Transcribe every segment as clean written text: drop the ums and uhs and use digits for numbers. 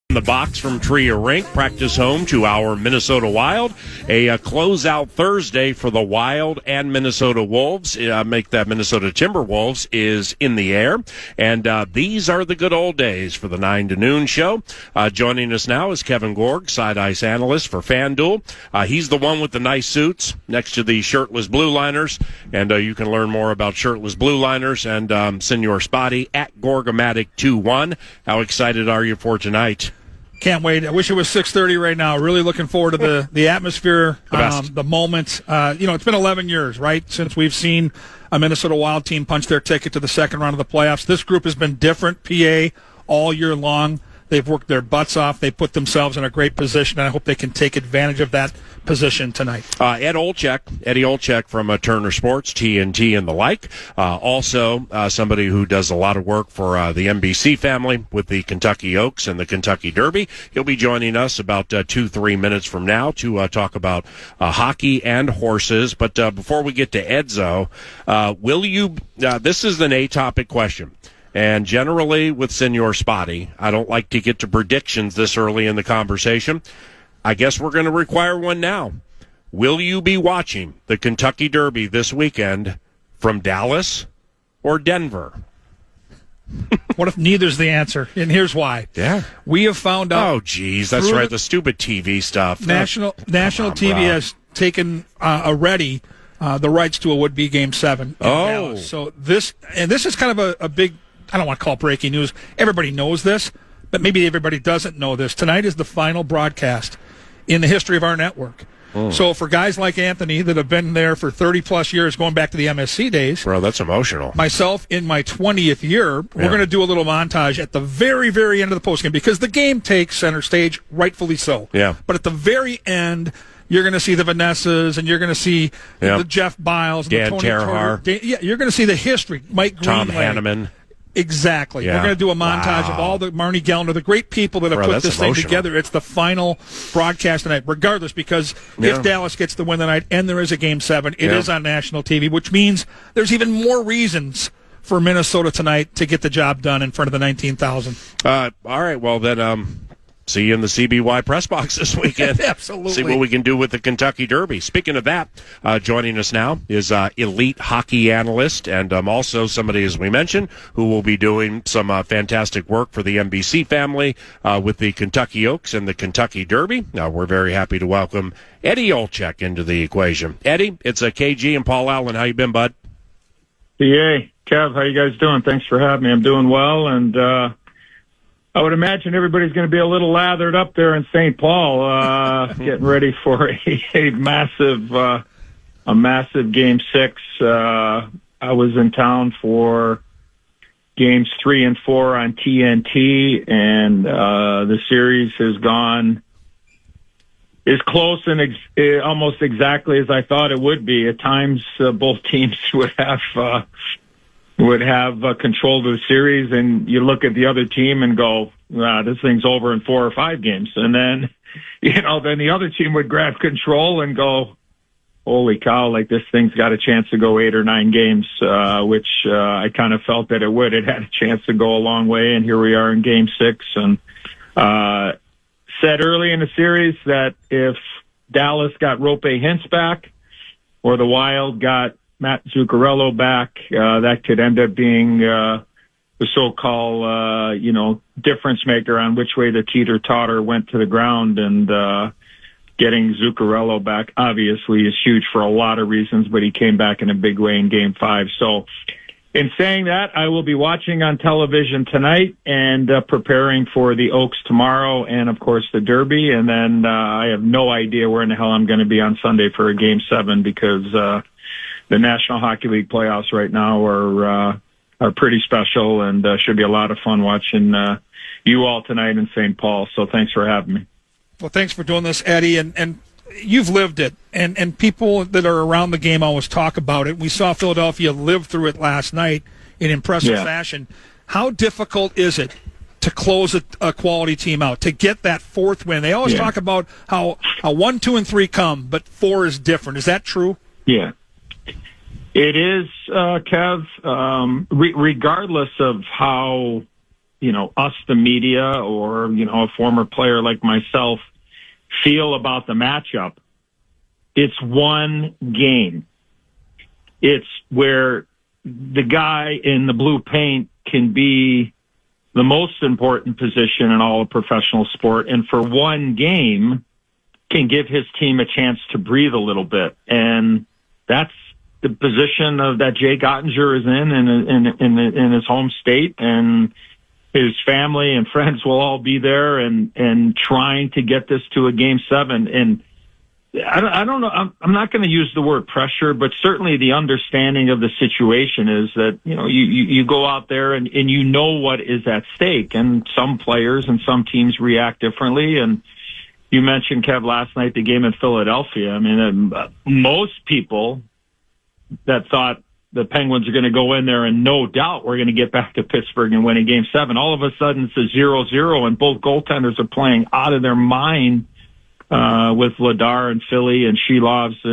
The box from Tria Rink, practice home to our Minnesota Wild. A closeout Thursday for the Wild and Minnesota Wolves. Make that Minnesota Timberwolves is in the air. And these are the good old days for the 9 to noon show. Joining us now is Kevin Gorg, side ice analyst for FanDuel. He's the one with the nice suits next to the shirtless blue liners. And you can learn more about shirtless blue liners and Senor Spotty at Gorgomatic21. How excited are you for tonight? Can't wait. I wish it was 6:30 right now. Really looking forward to the atmosphere, the moment. It's been 11 years, right, since we've seen a Minnesota Wild team punch their ticket to the second round of the playoffs. This group has been different, PA, all year long. They've worked their butts off. They put themselves in a great position, and I hope they can take advantage of that position tonight. Eddie Olczyk from Turner Sports, TNT, and the like. Also, somebody who does a lot of work for the NBC family with the Kentucky Oaks and the Kentucky Derby. He'll be joining us about 2-3 minutes from now to talk about hockey and horses. But before we get to Edzo, will you this is an atopic question. And generally with Senor Spotty, I don't like to get to predictions this early in the conversation. I guess we're going to require one now. Will you be watching the Kentucky Derby this weekend from Dallas or Denver? What if neither's the answer? And here's why. Yeah. We have found out. Oh, geez. That's right. The stupid TV stuff. National TV has taken already the rights to a would-be Game 7 in Dallas. So this is kind of a big, I don't want to call it breaking news. Everybody knows this, but maybe everybody doesn't know this. Tonight is the final broadcast in the history of our network. So for guys like Anthony that have been there for 30-plus years, going back to the MSC days. Bro, that's emotional. Myself, in my 20th year, we're going to do a little montage at the very, very end of the postgame because the game takes center stage, rightfully so. Yeah. But at the very end, you're going to see the Vanessas, and you're going to see the Jeff Biles, and Dan the Tony Terhaar. You're going to see the history. Mike Tom Greenway. Hanneman. Exactly. Yeah. We're going to do a montage of all the Marnie Gellner, the great people that have put this thing together. It's the final broadcast tonight, regardless, because if Dallas gets the win tonight and there is a Game 7, it is on national TV, which means there's even more reasons for Minnesota tonight to get the job done in front of the 19,000. All right, well, then see you in the CBY press box this weekend. Absolutely. See what we can do with the Kentucky Derby. Speaking of that, joining us now is elite hockey analyst and also somebody, as we mentioned, who will be doing some fantastic work for the NBC family with the Kentucky Oaks and the Kentucky Derby. Now, we're very happy to welcome Eddie Olczyk into the equation. Eddie, it's KG and Paul Allen. How you been, bud? Kev, how you guys doing? Thanks for having me. I'm doing well, and I would imagine everybody's going to be a little lathered up there in St. Paul, getting ready for a massive Game 6. I was in town for Games 3 and 4 on TNT, and the series has gone as close and almost exactly as I thought it would be. At times, both teams would have control of the series, and you look at the other team and go, this thing's over in 4 or 5 games. And then, then the other team would grab control and go, holy cow, like this thing's got a chance to go 8 or 9 games, which I kind of felt that it would. It had a chance to go a long way, and here we are in Game 6. And said early in the series that if Dallas got Rope Hintz back or the Wild got Matt Zuccarello back, that could end up being the so-called, difference maker on which way the teeter-totter went to the ground. And getting Zuccarello back, obviously, is huge for a lot of reasons, but he came back in a big way in Game 5. So in saying that, I will be watching on television tonight and preparing for the Oaks tomorrow and, of course, the Derby. And then I have no idea where in the hell I'm going to be on Sunday for a Game 7 because the National Hockey League playoffs right now are pretty special and should be a lot of fun watching you all tonight in St. Paul. So thanks for having me. Well, thanks for doing this, Eddie. And you've lived it. And people that are around the game always talk about it. We saw Philadelphia live through it last night in impressive fashion. How difficult is it to close a quality team out, to get that fourth win? They always talk about how 1, 2, and 3 come, but 4 is different. Is that true? Yeah. It is, Kev, regardless of how us, the media, or, a former player like myself feel about the matchup, it's one game. It's where the guy in the blue paint can be the most important position in all of professional sport, and for one game can give his team a chance to breathe a little bit. And that's the position that Jay Gottinger is in his home state, and his family and friends will all be there and trying to get this to a Game 7. And I don't know. I'm not going to use the word pressure, but certainly the understanding of the situation is that, you go out there and you know what is at stake, and some players and some teams react differently. And you mentioned, Kev, last night, the game in Philadelphia. I mean, most people that thought the Penguins are going to go in there and no doubt we're going to get back to Pittsburgh and win a Game 7. All of a sudden it's a 0-0 and both goaltenders are playing out of their mind with Vladar in Philly and Shilovs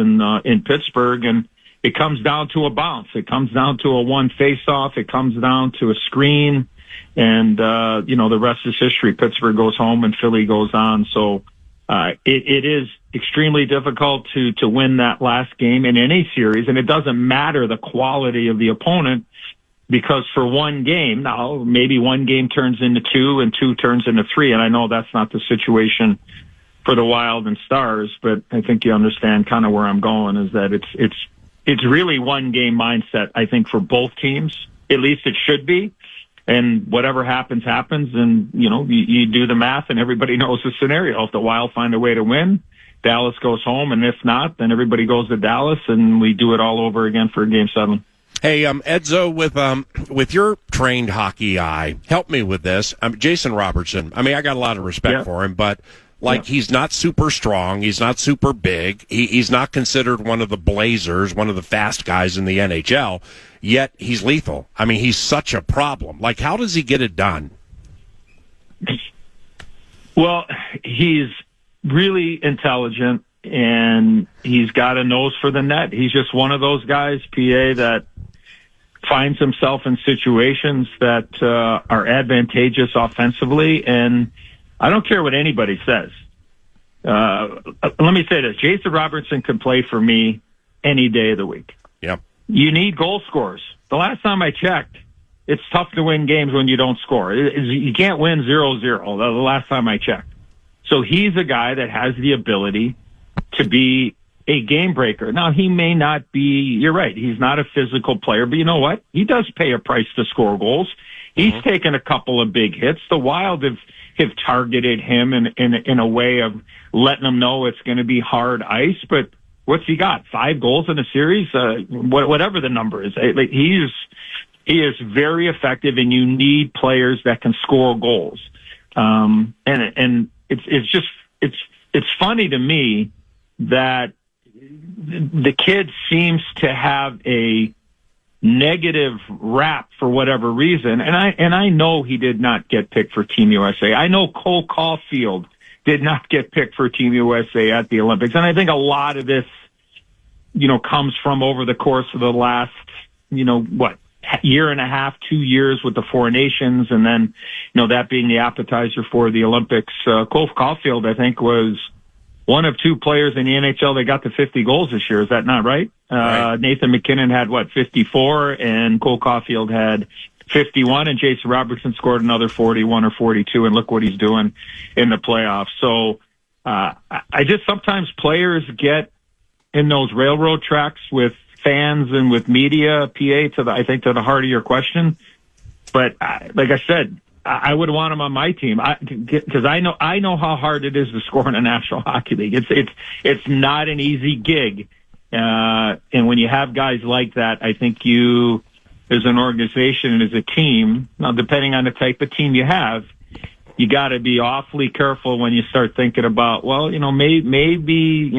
in Pittsburgh. And it comes down to a bounce. It comes down to a one face-off. It comes down to a screen. And, the rest is history. Pittsburgh goes home and Philly goes on. So it is extremely difficult to win that last game in any series, and it doesn't matter the quality of the opponent, because for one game, now maybe one game turns into two and two turns into three, and I know that's not the situation for the Wild and Stars, but I think you understand kind of where I'm going, is that it's really one game mindset, I think, for both teams. At least it should be. And whatever happens, happens. And, you do the math and everybody knows the scenario. If the Wild find a way to win, Dallas goes home. And if not, then everybody goes to Dallas and we do it all over again for Game 7. Hey, Edzo, with your trained hockey eye, help me with this. Jason Robertson, I mean, I got a lot of respect for him, but he's not super strong. He's not super big. He's not considered one of the blazers, one of the fast guys in the NHL. Yet he's lethal. I mean, he's such a problem. Like, how does he get it done? Well, he's really intelligent, and he's got a nose for the net. He's just one of those guys, PA, that finds himself in situations that are advantageous offensively, and I don't care what anybody says. Let me say this. Jason Robertson can play for me any day of the week. Yep. You need goal scorers. The last time I checked, it's tough to win games when you don't score. You can't win 0-0 the last time I checked. So he's a guy that has the ability to be a game breaker. Now, he may not be, you're right, he's not a physical player, but you know what? He does pay a price to score goals. He's taken a couple of big hits. The Wild have targeted him in a way of letting him know it's going to be hard ice, but what's he got? 5 goals in a series? Whatever the number is. He is very effective, and you need players that can score goals. And it's funny to me that the kid seems to have a negative rap for whatever reason. And I know he did not get picked for Team USA. I know Cole Caulfield did not get picked for Team USA at the Olympics. And I think a lot of this, comes from over the course of the last, year and a half, 2 years with the Four Nations. And then, that being the appetizer for the Olympics. Cole Caulfield, I think, was one of 2 players in the NHL that got to 50 goals this year. Is that not right? Right. Nathan McKinnon had 54, and Cole Caulfield had 51, and Jason Robertson scored another 41 or 42, and look what he's doing in the playoffs. So I just sometimes players get in those railroad tracks with fans and with media, PA, I think to the heart of your question. But like I said, I would want him on my team because I know how hard it is to score in a National Hockey League. It's not an easy gig, and when you have guys like that, I think you, as an organization and as a team, now depending on the type of team you have, you got to be awfully careful when you start thinking about, maybe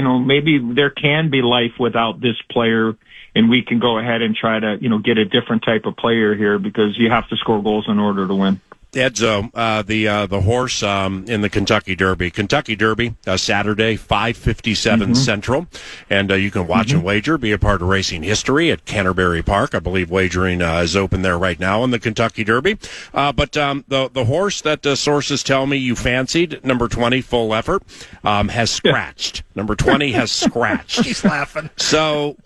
there can be life without this player, and we can go ahead and try to, get a different type of player here because you have to score goals in order to win. Edzo, the horse in the Kentucky Derby. Kentucky Derby, Saturday, 5:57 Central. And you can watch and wager, be a part of racing history at Canterbury Park. I believe wagering is open there right now in the Kentucky Derby. But the horse that sources tell me you fancied, number 20, Full Effort, has scratched. Number 20 has scratched. He's laughing. So,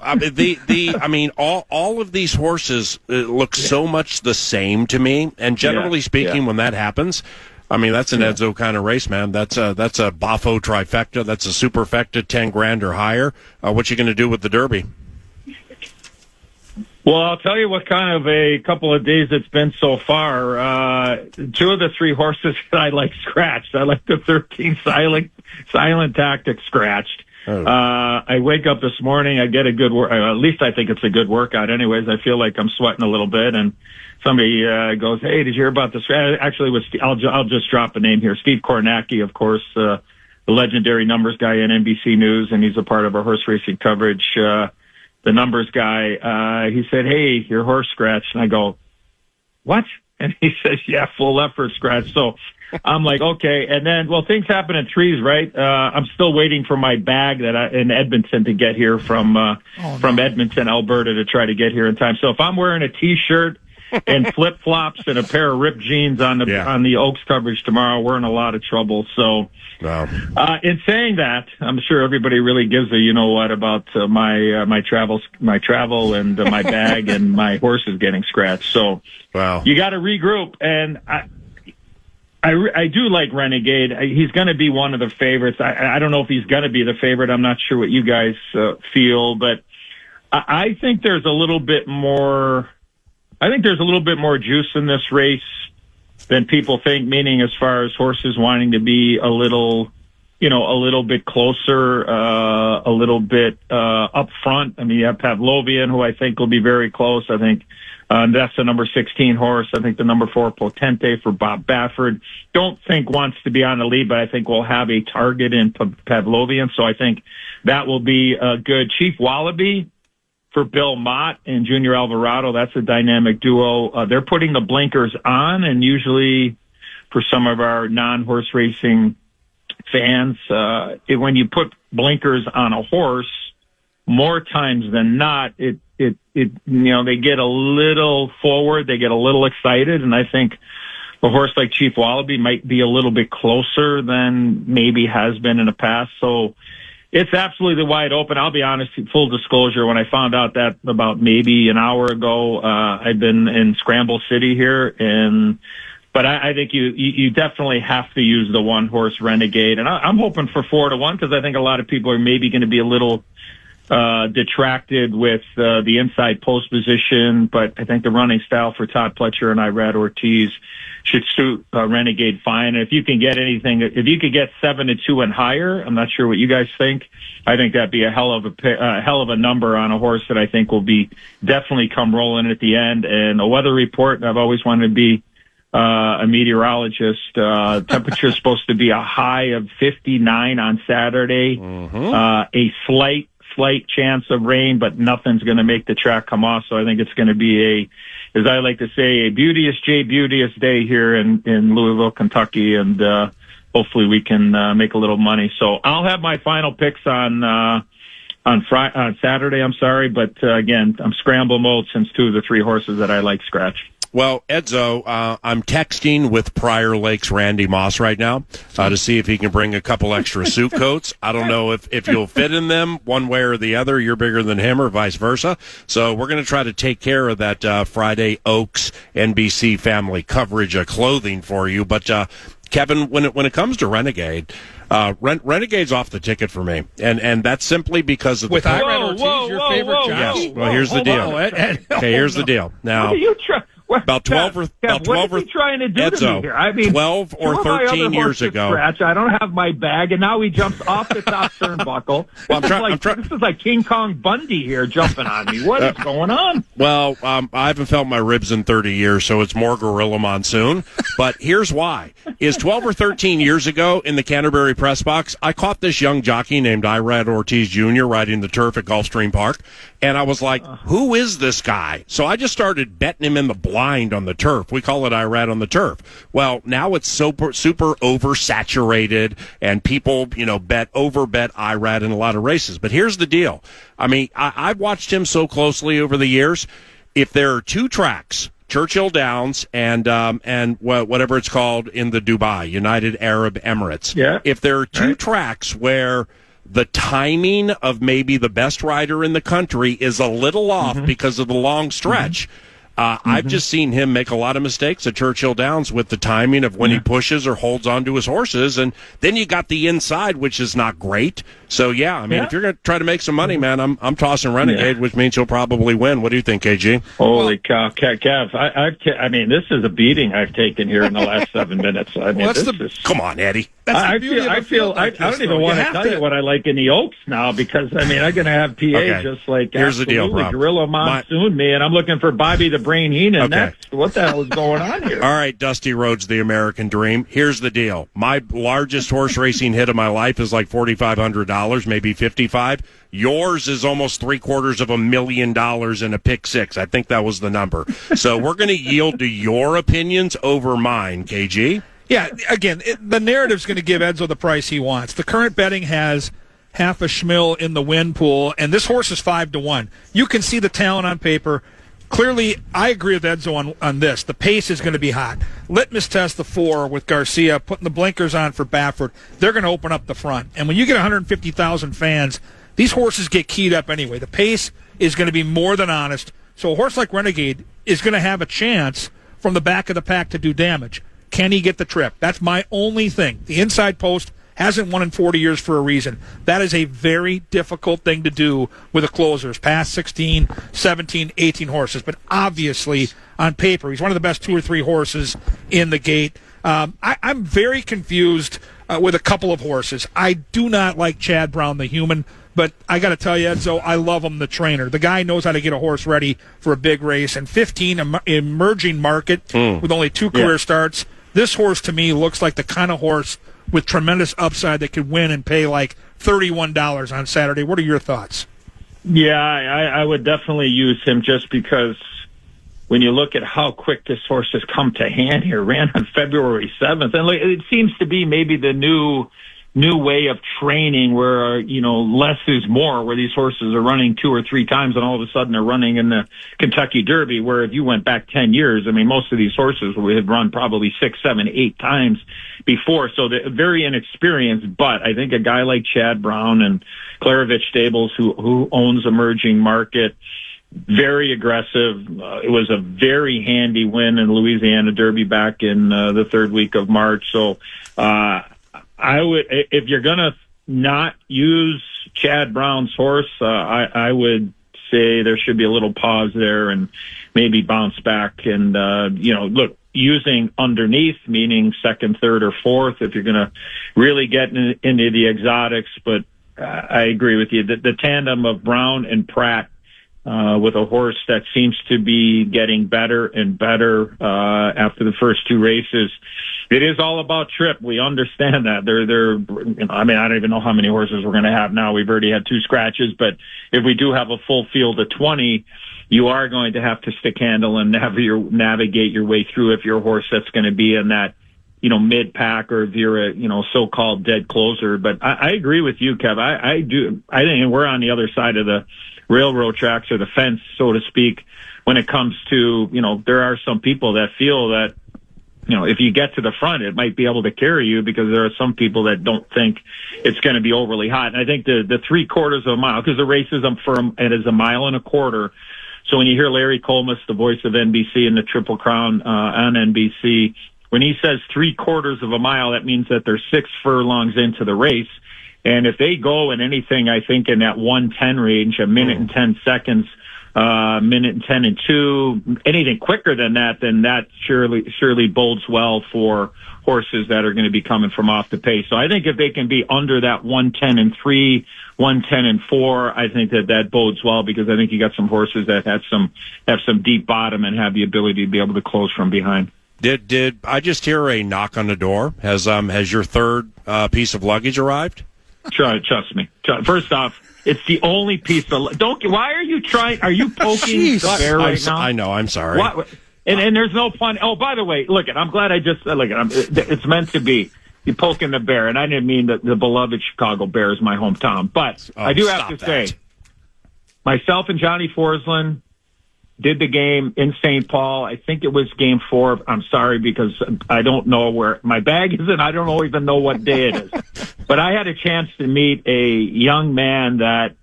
all of these horses look so much the same to me. And generally speaking, when that happens, that's an Edzo kind of race, man. That's a Boffo trifecta. That's a superfecta, 10 grand or higher. What you going to do with the Derby? Well, I'll tell you what kind of a couple of days it's been so far. Two of the three horses that I like scratched. I like the 13 Silent Tactic scratched. Oh. I wake up this morning, I get a good work. At least I think it's a good workout. Anyways, I feel like I'm sweating a little bit, and somebody goes, "Hey, did you hear about this?" Actually, I'll just drop a name here. Steve Kornacki, of course, the legendary numbers guy in NBC News, and he's a part of our horse racing coverage. The numbers guy, he said, "Hey, your horse scratched," and I go, "What?" And he says, "Yeah, Full Effort scratch." So I'm like, okay. And then, things happen in threes, right? I'm still waiting for my bag in Edmonton to get here from Edmonton, Alberta, to try to get here in time. So if I'm wearing a T-shirt and flip flops and a pair of ripped jeans on the Oaks coverage tomorrow, we're in a lot of trouble. So, in saying that, I'm sure everybody really gives a what about my travel and my bag and my horses getting scratched. So, you got to regroup. And I do like Renegade. He's going to be one of the favorites. I don't know if he's going to be the favorite. I'm not sure what you guys feel, but I think there's a little bit more. I think there's a little bit more juice in this race than people think, meaning as far as horses wanting to be a little bit closer, a little bit up front. I mean, you have Pavlovian, who I think will be very close. I think that's the number 16 horse. I think the number 4 Potente for Bob Baffert. Don't think wants to be on the lead, but I think we'll have a target in Pavlovian. So I think that will be good. Chief Wallaby for Bill Mott and Junior Alvarado. That's a dynamic duo. They're putting the blinkers on, and usually for some of our non-horse racing fans, when you put blinkers on a horse, more times than not, they get a little forward, they get a little excited, and I think a horse like Chief Wallaby might be a little bit closer than maybe has been in the past. So it's absolutely wide open. I'll be honest, full disclosure, when I found out that about maybe an hour ago, I've been in Scramble City here, but I think you definitely have to use the one horse Renegade, and I'm hoping for 4-1 because I think a lot of people are maybe going to be a little detracted with the inside post position, but I think the running style for Todd Pletcher and Irad Ortiz should suit Renegade fine. And if you can get 7-2 and higher, I'm not sure what you guys think. I think that'd be a hell of a number on a horse that I think will be definitely come rolling at the end. And a weather report, I've always wanted to be a meteorologist. Temperature is supposed to be a high of 59 on Saturday. A slight chance of rain, but nothing's going to make the track come off. So I think it's going to be as I like to say, a beauteous day here in Louisville, Kentucky, and hopefully we can make a little money. So I'll have my final picks on Saturday. I'm sorry, but again, I'm scramble mode since 2 of the 3 horses that I like scratch. Well, Edzo, I'm texting with Prior Lake's Randy Moss right now to see if he can bring a couple extra suit coats. I don't know if you'll fit in them one way or the other. You're bigger than him or vice versa. So we're going to try to take care of that Friday Oaks NBC family coverage clothing for you. But, Kevin, when it comes to Renegade, Renegade's off the ticket for me, and that's simply because of with Irad Ortiz, your favorite jockey. Yes. Well, here's the deal. Okay, here's the deal. Now, about 12 or what is he trying to do Edzo, to me here? I mean, 12 or 13 years ago. Scratch. I don't have my bag, and now he jumps off the top turnbuckle. This is like King Kong Bundy here jumping on me. What is going on? Well, I haven't felt my ribs in 30 years, so it's more Gorilla Monsoon. But here's why. Is 12 or 13 years ago in the Canterbury press box, I caught this young jockey named Irad Ortiz Jr. riding the turf at Gulfstream Park, and I was like, who is this guy? So I just started betting him in the blood blind on the turf. We call it Irad on the turf. Well, now it's super oversaturated, and people, bet Irad in a lot of races. But here's the deal. I mean, I've watched him so closely over the years. If there are two tracks, Churchill Downs and whatever it's called in the Dubai, United Arab Emirates. Yeah. If there are two tracks where the timing of maybe the best rider in the country is a little off because of the long stretch, I've just seen him make a lot of mistakes at Churchill Downs with the timing of when he pushes or holds onto his horses. And then you got the inside, which is not great. So, if you're going to try to make some money, man, I'm tossing Renegade, which means he'll probably win. What do you think, KG? Holy cow, Kev! I mean, this is a beating I've taken here in the last 7 minutes. I mean, come on, Eddie. I don't even want to tell you what I like in the Oaks now, because I'm going to have PA just like here's the deal, bro. Gorilla Monsoon me, and I'm looking for Bobby the Brain Heenan next. What the hell is going on here? All right, Dusty Rhodes, the American Dream. Here's the deal. My largest horse racing hit of my life is like $4,500, maybe $55,000. Yours is almost $750,000 in a pick six. I think that was the number. So we're going to yield to your opinions over mine, KG. Yeah, again, the narrative's going to give Edzo the price he wants. The current betting has half a schmil in the win pool, and this horse is 5-1. You can see the talent on paper. Clearly, I agree with Edzo on this. The pace is going to be hot. Litmus test the 4 with Garcia, putting the blinkers on for Baffert. They're going to open up the front. And when you get 150,000 fans, these horses get keyed up anyway. The pace is going to be more than honest. So a horse like Renegade is going to have a chance from the back of the pack to do damage. Can he get the trip? That's my only thing. The inside post hasn't won in 40 years for a reason. That is a very difficult thing to do with a closers, past 16, 17, 18 horses. But obviously, on paper, he's one of the best 2 or 3 horses in the gate. I'm very confused with a couple of horses. I do not like Chad Brown, the human, but I got to tell you, Edzo, I love him, the trainer. The guy knows how to get a horse ready for a big race. And 15, emerging market with only 2 career starts. This horse, to me, looks like the kind of horse with tremendous upside that could win and pay like $31 on Saturday. What are your thoughts? Yeah, I would definitely use him, just because when you look at how quick this horse has come to hand here, ran on February 7th. And it seems to be maybe the new way of training where, less is more, where these horses are running 2 or 3 times and all of a sudden they're running in the Kentucky Derby, where if you went back 10 years, I mean, most of these horses had run probably 6, 7, 8 times before. So they're very inexperienced, but I think a guy like Chad Brown and Klarovich Stables, who owns Emerging Market, very aggressive. It was a very handy win in Louisiana Derby back in the 3rd week of March. So, I would, if you're going to not use Chad Brown's horse, I would say there should be a little pause there and maybe bounce back and, look, using underneath, meaning 2nd, 3rd, or 4th, if you're going to really get into the exotics. But I agree with you. The tandem of Brown and Pratt, with a horse that seems to be getting better and better after the first 2 races. It is all about trip. We understand that. I don't even know how many horses we're going to have now. We've already had 2 scratches, but if we do have a full field of 20, you are going to have to stick handle and navigate your way through if you're a horse that's going to be in that, mid-pack, or if you're a, so-called dead closer. But I agree with you, Kev. I do. I think we're on the other side of the railroad tracks, or the fence, so to speak, when it comes to, there are some people that feel that, if you get to the front, it might be able to carry you, because there are some people that don't think it's going to be overly hot. And I think the 3/4 of a mile, because the race is it is 1.25 miles. So when you hear Larry Colmus, the voice of NBC and the Triple Crown on NBC, when he says 3/4 of a mile, that means that they're 6 furlongs into the race. And if they go in anything, I think in that 1:10 range, 1 minute and 10 seconds, minute and 10 and 2, anything quicker than that, then that surely bodes well for horses that are going to be coming from off the pace. So I think if they can be under that 1:10 and 3, 1:10 and 4, I think that bodes well, because I think you got some horses that have some deep bottom and have the ability to be able to close from behind. Did I just hear a knock on the door? Has your 3rd piece of luggage arrived? Trust me. First off, it's the only piece of. Why are you trying? Are you poking the bear right now? I know. I'm sorry. And there's no pun. Oh, by the way, look, I'm glad I just look. It's meant to be. You poking the bear, and I didn't mean the beloved Chicago Bears, my hometown. But I do have to say, myself and Johnny Forsland did the game in St. Paul. I think it was game 4. I'm sorry because I don't know where my bag is, and I don't even know what day it is. But I had a chance to meet a young man that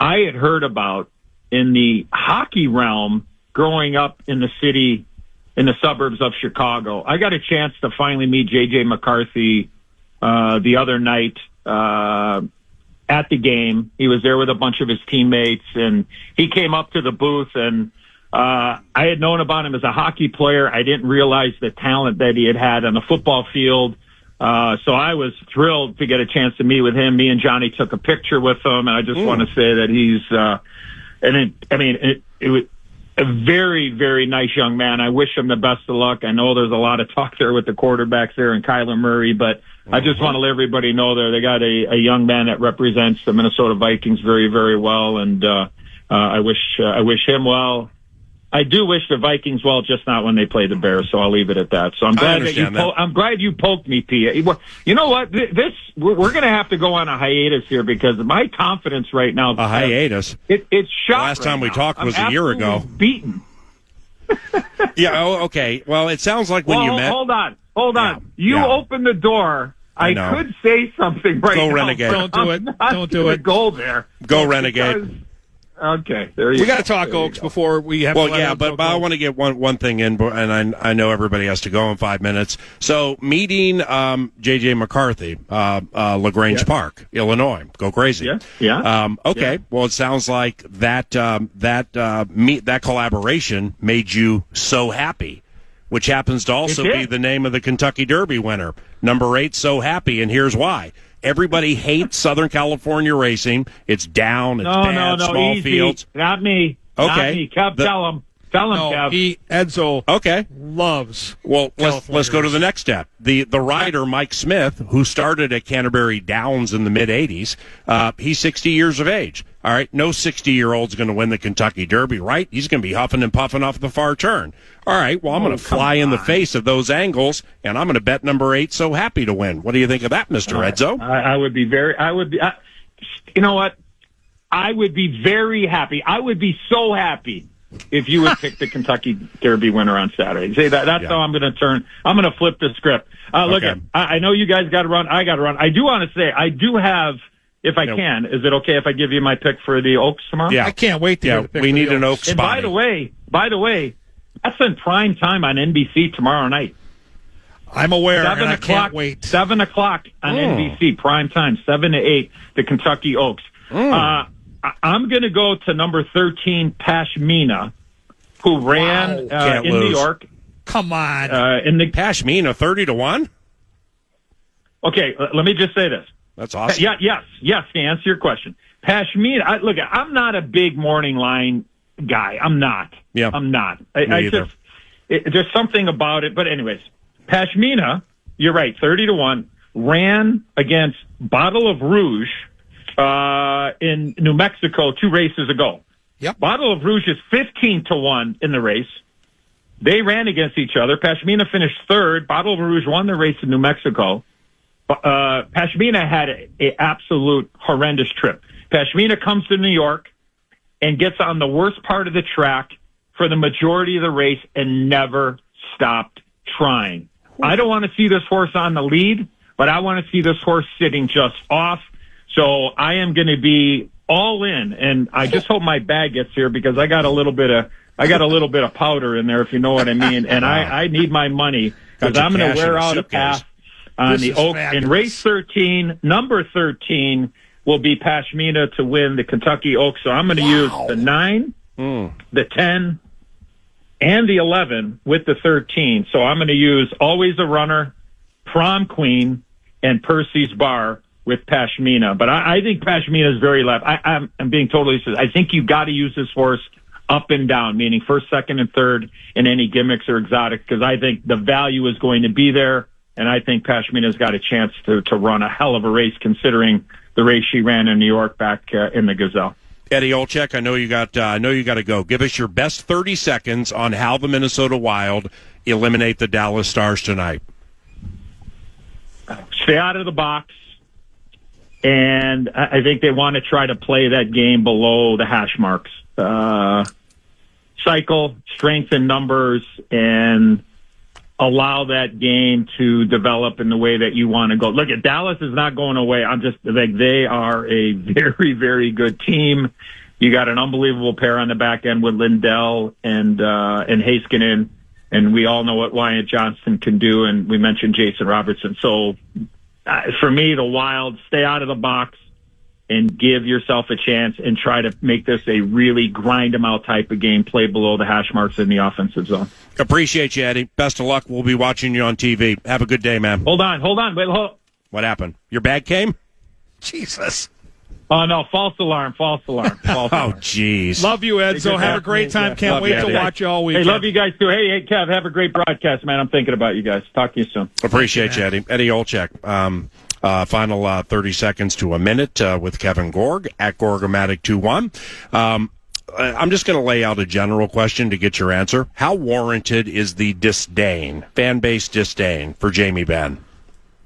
I had heard about in the hockey realm growing up in the city, in the suburbs of Chicago. I got a chance to finally meet J.J. McCarthy the other night at the game. He was there with a bunch of his teammates, and he came up to the booth, and I had known about him as a hockey player. I didn't realize the talent that he had on the football field. So I was thrilled to get a chance to meet with him. Me and Johnny took a picture with him, and I just want to say that he's it was a very, very nice young man. I wish him the best of luck. I know there's a lot of talk there with the quarterbacks there and Kyler Murray, but I just want to let everybody know they got a young man that represents the Minnesota Vikings very, very well, and I wish him well. I do wish the Vikings well, just not when they play the Bears. So I'll leave it at that. So I'm glad I'm glad you poked me, Pia. You know what? We're going to have to go on a hiatus here because my confidence right now. A hiatus. It's shot. Last time we talked was a year ago. Beaten. Yeah. Oh, okay. Well, it sounds like when you met. Hold on. You opened the door. I could say something right now. Go Renegade. Don't do it. Don't do it. Go there. Go Renegade. Okay, there you go. We got to talk Oaks before we have. Well, yeah, but I want to get one thing in, and I know everybody has to go in 5 minutes. So, meeting J.J. McCarthy, LaGrange Park, Illinois. Go crazy. Yeah. Okay. Yeah. Well, it sounds like that collaboration made you so happy, which happens to also be the name of the Kentucky Derby winner, number 8. So happy, and here's why. Everybody hates Southern California racing. It's down. It's bad. Small easy. fields. Not me. Okay. Not me. Kev, tell him. Tell him, Kev. Edzo loves. Well, let's go to the next step. The rider, Mike Smith, who started at Canterbury Downs in the mid-'80s, he's 60 years of age. All right, no 60-year-old's going to win the Kentucky Derby, right? He's going to be huffing and puffing off the far turn. All right, well, I'm going to fly in the face of those angles, and I'm going to bet number 8 so happy to win. What do you think of that, Mr. Edzo? You know what? I would be very happy. I would be so happy if you would pick the Kentucky Derby winner on Saturday. See, that's how I'm going to turn. I'm going to flip the script. Look, I know you guys got to run. I got to run. I do want to say I do have. If I can, is it okay if I give you my pick for the Oaks tomorrow? Yeah, I can't wait to hear the pick. We need an Oaks. And by the way, that's in prime time on NBC tomorrow night. I'm aware, and I can't wait. 7 o'clock on NBC, prime time, 7 to 8, the Kentucky Oaks. I'm going to go to number 13, Pashmina, who ran in New York. Come on. Pashmina, 30-1? Okay, let me just say this. That's awesome. Yes, to answer your question. Pashmina, I'm not a big morning line guy. I'm not. Yeah. I'm not. Either. There's something about it. But anyways, Pashmina, you're right, 30-1, ran against Bottle of Rouge in New Mexico 2 races ago. Yep. Bottle of Rouge is 15-1 in the race. They ran against each other. Pashmina finished 3rd. Bottle of Rouge won the race in New Mexico. Pashmina had an absolute horrendous trip. Pashmina comes to New York and gets on the worst part of the track for the majority of the race and never stopped trying. I don't want to see this horse on the lead, but I want to see this horse sitting just off. So I am going to be all in, and I just hope my bag gets here because I got a little bit of powder in there, if you know what I mean, and I need my money because I'm going to wear out a path on the Oaks. In race 13, number 13 will be Pashmina to win the Kentucky Oaks. So I'm going to use the 9, the 10, and the 11 with the 13. So I'm going to use Always a Runner, Prom Queen, and Percy's Bar with Pashmina. But I think Pashmina is very left. I'm being totally serious. I think you've got to use this horse up and down, meaning 1st, 2nd, and 3rd in any gimmicks or exotic, because I think the value is going to be there. And I think Pashmina's got a chance to run a hell of a race considering the race she ran in New York back in the Gazelle. Eddie Olczyk, I know you got to go. Give us your best 30 seconds on how the Minnesota Wild eliminate the Dallas Stars tonight. Stay out of the box, and I think they want to try to play that game below the hash marks. Cycle, strength in numbers, and allow that game to develop in the way that you want to go. Look, Dallas is not going away. I'm just like, they are a very, very good team. You got an unbelievable pair on the back end with Lindell and Heiskanen, and we all know what Wyatt Johnston can do, and we mentioned Jason Robertson. So for me, the Wild, stay out of the box and give yourself a chance and try to make this a really grind them out type of game, play below the hash marks in the offensive zone. Appreciate you, Eddie. Best of luck. We'll be watching you on TV. Have a good day, man. Hold on. Wait. What happened? Your bag came? Jesus. Oh, no, false alarm. Oh, jeez. Love you, Edzo. Have a great time. Can't wait to watch you all weekend. Hey, love you guys, too. Hey, Kev, have a great broadcast, man. I'm thinking about you guys. Talk to you soon. Appreciate you, Eddie. Eddie Olczyk. Final 30 seconds to a minute with Kevin Gorg at Gorgomatic21. I'm just going to lay out a general question to get your answer. How warranted is the disdain, fan base disdain for Jamie Benn?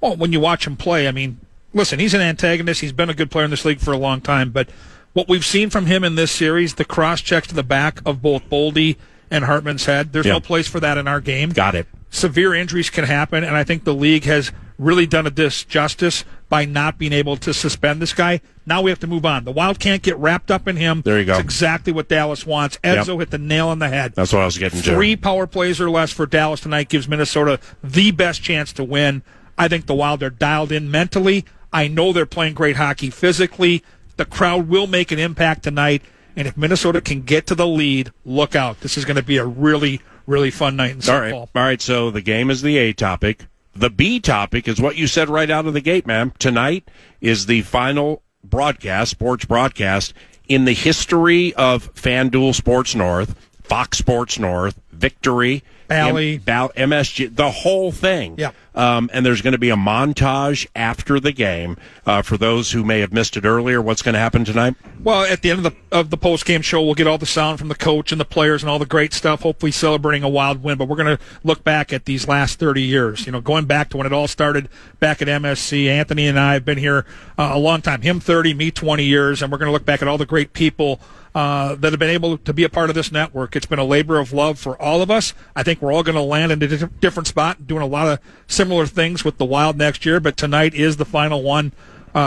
Well, when you watch him play, I mean, listen, he's an antagonist. He's been a good player in this league for a long time. But what we've seen from him in this series, the cross-checks to the back of both Boldy and Hartman's head, there's no place for that in our game. Got it. Severe injuries can happen, and I think the league has really done a disjustice by not being able to suspend this guy. Now we have to move on. The Wild can't get wrapped up in him. There you go. That's exactly what Dallas wants. Edzo hit the nail on the head. That's what I was getting to. 3 power plays or less for Dallas tonight gives Minnesota the best chance to win. I think the Wild are dialed in mentally. I know they're playing great hockey physically. The crowd will make an impact tonight. And if Minnesota can get to the lead, look out. This is going to be a really, really fun night in St. Paul. All right, so the game is the A topic. The B topic is what you said right out of the gate, man. Tonight is the final broadcast, sports broadcast, in the history of FanDuel Sports North, Fox Sports North, Victory, Bally, MSG, the whole thing. Yeah. And there's going to be a montage after the game. For those who may have missed it earlier, what's going to happen tonight? Well, at the end of the post-game show, we'll get all the sound from the coach and the players and all the great stuff, hopefully celebrating a Wild win. But we're going to look back at these last 30 years, going back to when it all started back at MSC. Anthony and I have been here a long time, him 30, me 20 years, and we're going to look back at all the great people that have been able to be a part of this network. It's been a labor of love for all of us. I think we're all going to land in a different spot, doing a lot of similar things with the Wild next year, but tonight is the final one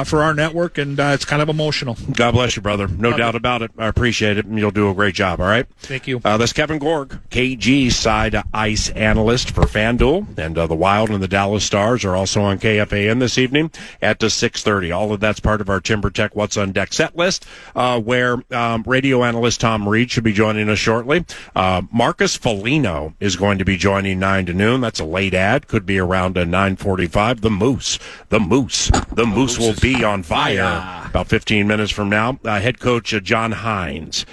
for our network, and it's kind of emotional. God bless you, brother. No doubt about it. I appreciate it, and you'll do a great job, all right? Thank you. That's Kevin Gorg, KG side ice analyst for FanDuel, and the Wild and the Dallas Stars are also on KFAN this evening at 6:30. All of that's part of our Timber Tech What's on Deck set list, where radio analyst Tom Reid should be joining us shortly. Marcus Foligno is going to be joining 9 to noon. That's a late ad. Could be around 9:45. The Moose will be on fire about 15 minutes from now. Head coach John Heinze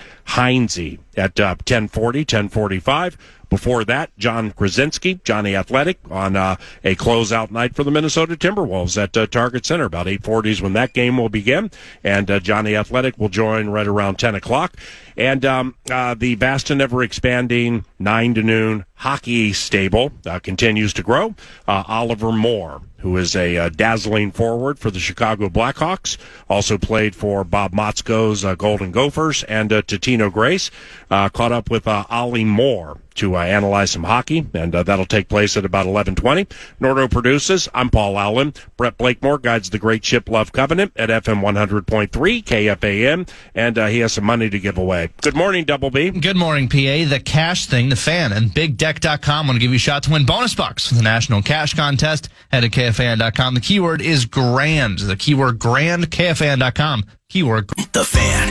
at 10:45. Before that, John Krasinski, Johnny Athletic, on a closeout night for the Minnesota Timberwolves at Target Center. About 8:40 is when that game will begin, and Johnny Athletic will join right around 10 o'clock. And the vast and ever-expanding 9 to noon hockey stable continues to grow. Oliver Moore, who is a dazzling forward for the Chicago Blackhawks, also played for Bob Motzko's Golden Gophers, and Totino Grace, caught up with Ollie Moore to analyze some hockey, and that'll take place at about 11:20. Nordo produces. I'm Paul Allen. Brett Blakemore guides the great ship Love Covenant at FM 100.3 KFAN, and he has some money to give away. Good morning, Double B. Good morning, PA. The cash thing, the fan, and BigDeck.com want to give you a shot to win bonus bucks for the National Cash Contest. Head to KFAN.com. The keyword is grand. The keyword grand, KFAN.com. Keyword The Fan.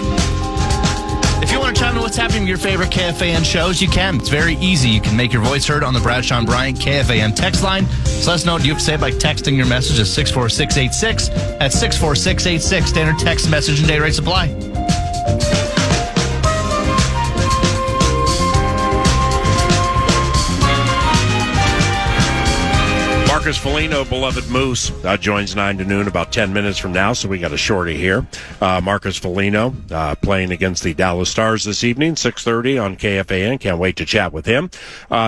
If you want to chime in what's happening in your favorite KFAN shows, you can. It's very easy. You can make your voice heard on the Bradshaw and Bryant KFAN text line. So let us know what you have to say by texting your message at 64686. That's 64686. Standard text message and data rates apply. Marcus Marcus Foligno, beloved Moose, joins 9 to noon about 10 minutes from now, so we got a shorty here. Marcus Foligno playing against the Dallas Stars this evening, 6:30 on KFAN. Can't wait to chat with him.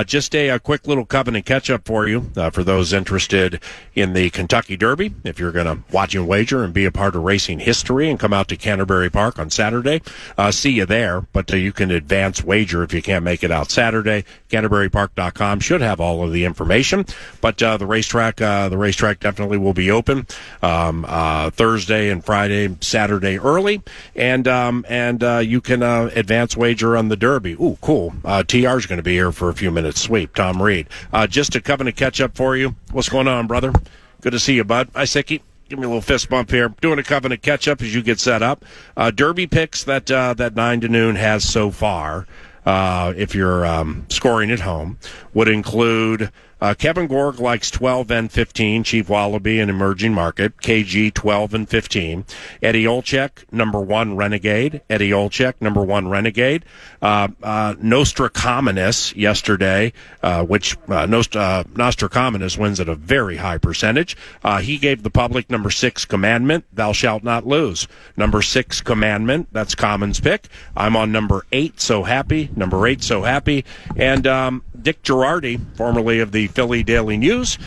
Just a quick little Covenant catch-up for you, for those interested in the Kentucky Derby. If you're going to watch and wager and be a part of racing history and come out to Canterbury Park on Saturday, see you there. But you can advance wager if you can't make it out Saturday. CanterburyPark.com should have all of the information. But the racetrack definitely will be open Thursday and Friday, Saturday early, and you can advance wager on the Derby. Ooh, cool. TR is going to be here for a few minutes. Sweet, Tom Reid. Just a Covenant catch up for you. What's going on, brother? Good to see you, bud. Hi, Sicky. Give me a little fist bump here. Doing a Covenant catch up as you get set up. Derby picks that 9 to noon has so far, if you're scoring at home, would include Kevin Gorg likes 12 and 15, Chief Wallaby and Emerging Market, KG 12 and 15, Eddie Olczyk, number 1 Renegade, Eddie Olczyk, number 1 Renegade, Nostradamus yesterday, which Nostradamus wins at a very high percentage. He gave the public number 6 Commandment, Thou Shalt Not Lose. Number 6 Commandment, that's Common's pick. I'm on number 8, So Happy, number 8, So Happy, and Dick Girardi, formerly of the Philly Daily News,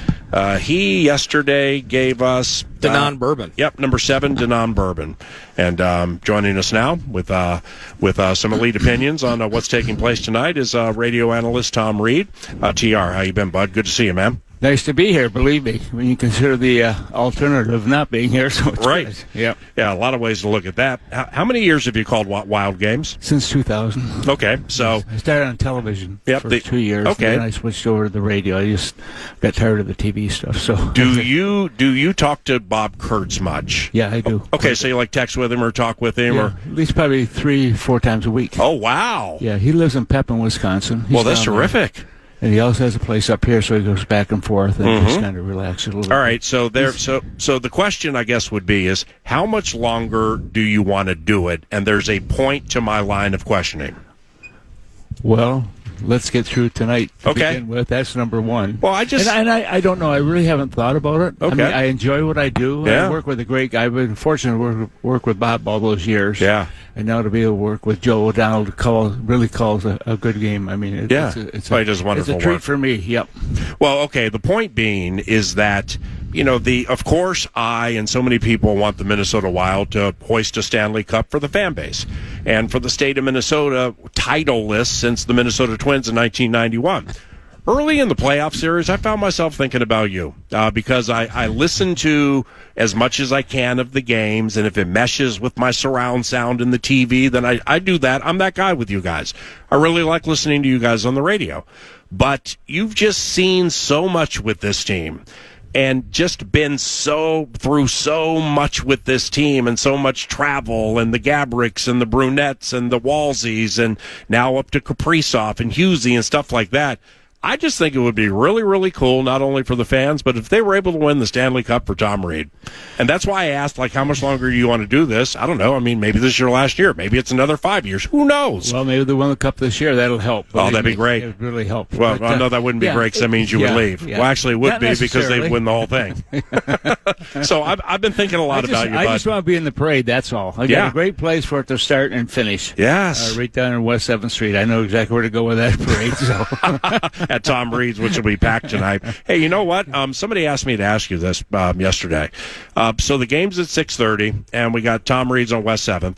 he yesterday gave us Denon Bourbon. Yep, number 7 Denon Bourbon, and joining us now with some elite opinions on what's taking place tonight is radio analyst Tom Reid. TR, how you been, bud? Good to see you, man. Nice to be here, believe me, when you consider the alternative of not being here. So it's right. Good. Yep. Yeah, a lot of ways to look at that. How many years have you called Wild Games? Since 2000. Okay, so I started on television for 2 years. Okay. And then I switched over to the radio. I just got tired of the TV stuff. So do you talk to Bob Kurtz much? Yeah, I do. Okay, so you like text with him or talk with him, or at least probably 3-4 times a week. Oh, wow. Yeah, he lives in Pepin, Wisconsin. Well, that's terrific. And he also has a place up here, so he goes back and forth and just kind of relaxes a little bit. All right, so the question, I guess, would be is how much longer do you want to do it? And there's a point to my line of questioning. Well, let's get through tonight to okay. begin with. That's number 1. Well, I don't know. I really haven't thought about it. Okay. I mean, I enjoy what I do. Yeah. I work with a great guy. I've been fortunate to work with Bob all those years. Yeah. And now to be able to work with Joe O'Donnell really calls a good game. I mean, he does wonderful it's a treat work for me. Yep. Well, okay. The point being is that, of course, I and so many people want the Minnesota Wild to hoist a Stanley Cup for the fan base and for the state of Minnesota, titleless since the Minnesota Twins in 1991. Early in the playoff series, I found myself thinking about you because I listen to as much as I can of the games, and if it meshes with my surround sound in the TV, then I do that. I'm that guy with you guys. I really like listening to you guys on the radio. But you've just seen so much with this team and just been through so much with this team and so much travel and the Gabricks and the Brunettes and the Walsies and now up to Kaprizov and Husey and stuff like that. I just think it would be really, really cool, not only for the fans, but if they were able to win the Stanley Cup for Tom Reid. And that's why I asked, how much longer do you want to do this? I don't know. I mean, maybe this is your last year. Maybe it's another 5 years. Who knows? Well, maybe they win the Cup this year. That'll help. Oh, that'd be great. It would really help. Well, I know that wouldn't be great because that means you would leave. Yeah. Well, actually, it would Not be because they'd necessarily. win the whole thing. So I've been thinking a lot about you, I bud. just want to be in the parade, that's all. I got a great place for it to start and finish. Yes. Right down in West 7th Street. I know exactly where to go with that parade. So. At Tom Reid's, which will be packed tonight. Hey, you know what? Somebody asked me to ask you this yesterday. So the game's at 6:30, and we got Tom Reid's on West 7th.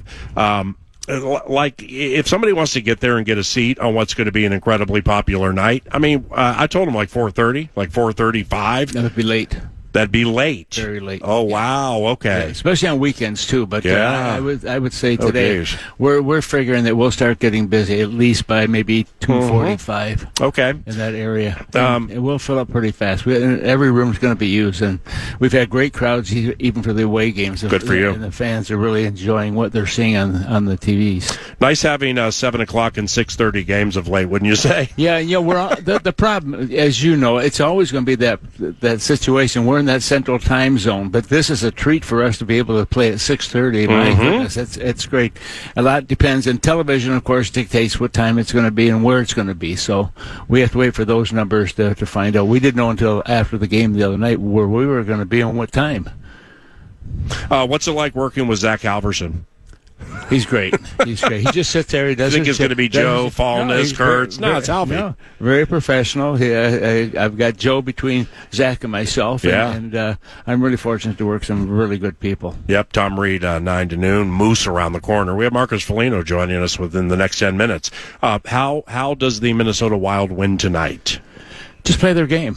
If somebody wants to get there and get a seat on what's going to be an incredibly popular night, I mean, I told them 4:30, 4:35. That would be late. That'd be late. Very late. Oh, wow. Okay. Yeah, especially on weekends, too. But I would say today we're figuring that we'll start getting busy at least by maybe 2:45. Okay. In that area. It will fill up pretty fast. Every room's going to be used, and we've had great crowds even for the away games. Good for you. And the fans are really enjoying what they're seeing on the TVs. Nice having 7 o'clock and 6:30 games of late, wouldn't you say? Yeah, we're the problem, as you know, it's always going to be that situation. We're we're in that central time zone. But this is a treat for us to be able to play at 6:30. My goodness, it's great. A lot depends, and television, of course, dictates what time it's going to be and where it's going to be. So we have to wait for those numbers to find out. We didn't know until after the game the other night where we were going to be and what time. What's it like working with Zach Halverson? He's great. He just sits there. He does. I think it's going to be Joe, Fallness, Kurtz. No, it's Halvey. No, very professional. I've got Joe between Zach and myself, and I'm really fortunate to work with some really good people. Yep, Tom Reid, 9 to noon, Moose around the corner. We have Marcus Foligno joining us within the next 10 minutes. How does the Minnesota Wild win tonight? Just play their game.